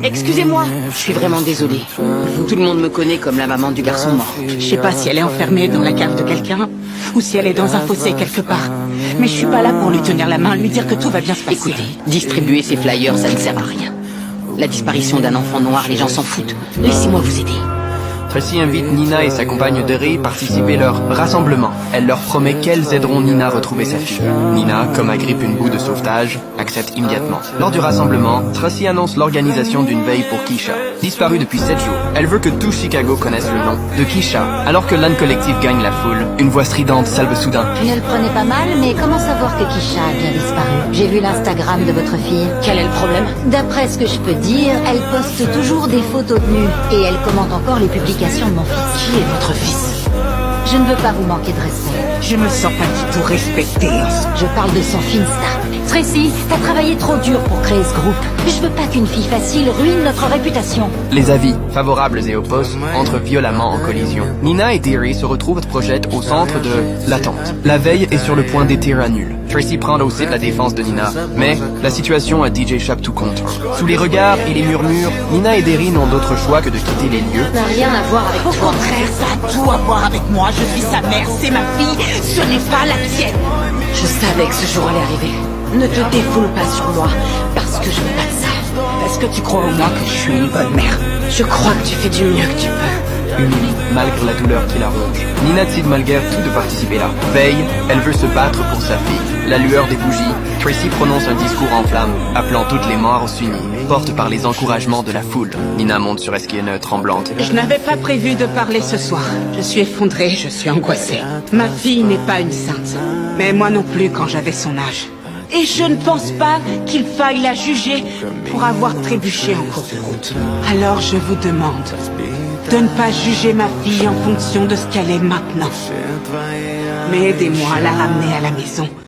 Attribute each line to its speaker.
Speaker 1: Excusez-moi, je suis vraiment désolée. Tout le monde me connaît comme la maman du garçon mort.
Speaker 2: Je sais pas si elle est enfermée dans la cave de quelqu'un ou si elle est dans un fossé quelque part. Mais je suis pas là pour lui tenir la main, lui dire que tout va bien se passer.
Speaker 1: Écoutez, distribuer ces flyers, ça ne sert à rien. La disparition d'un enfant noir, les gens s'en foutent. Laissez-moi vous aider.
Speaker 3: Tracy invite Nina et sa compagne Derry à participer à leur rassemblement. Elle leur promet qu'elles aideront Nina à retrouver sa fille. Nina, comme agrippe une boue de sauvetage, accepte immédiatement. Lors du rassemblement, Tracy annonce l'organisation d'une veille pour Keisha. Disparue depuis 7 jours, elle veut que tout Chicago connaisse le nom de Keisha. Alors que l'âne collectif gagne la foule, une voix stridente salve soudain.
Speaker 4: Ne le prenez pas mal, mais comment savoir que Keisha a bien disparu? J'ai vu l'Instagram de votre fille.
Speaker 1: Quel est le problème?
Speaker 4: D'après ce que je peux dire, elle poste toujours des photos de nus. Et elle commente encore les publications de mon fils.
Speaker 1: Qui est votre fils?
Speaker 4: Je ne veux pas vous manquer de respect.
Speaker 2: Je me sens pas du tout respectée.
Speaker 4: Je parle de son Finsta. Tracy, t'as travaillé trop dur pour créer ce groupe. Je veux pas qu'une fille facile ruine notre réputation.
Speaker 3: Les avis, favorables et opposés, entrent violemment en collision. Nina et Derry se retrouvent projettent au centre de l'attente. La veille est sur le point d'être nulle. Tracy prend aussi la défense de Nina, mais la situation à DJ échappe tout compte. Sous les regards et les murmures, Nina et Derry n'ont d'autre choix que de quitter les lieux.
Speaker 4: Ça n'a rien à voir avec
Speaker 2: Au
Speaker 4: toi.
Speaker 2: contraire, ça a tout à voir avec moi. Je suis sa mère, c'est ma fille, ce n'est pas la tienne.
Speaker 1: Je savais que ce jour allait arriver. Ne te défoule pas sur moi, parce que je veux pas de ça.
Speaker 2: Est-ce que tu crois au moins que je suis une bonne mère?
Speaker 1: Je crois que tu fais du mieux que tu peux.
Speaker 3: Unie, malgré la douleur qui la ronge. Nina décide malgré tout de participer là. Veille, elle veut se battre pour sa fille. La lueur des bougies, Tracy prononce un discours en flammes, appelant toutes les morts à s'unir. Porte par les encouragements de la foule. Nina monte sur esquina tremblante.
Speaker 2: Je n'avais pas prévu de parler ce soir. Je suis effondrée, je suis angoissée. Ma fille n'est pas une sainte, mais moi non plus quand j'avais son âge. Et je ne pense pas qu'il faille la juger pour avoir trébuché en cours de route. Alors je vous demande de ne pas juger ma fille en fonction de ce qu'elle est maintenant. Mais aidez-moi à la ramener à la maison.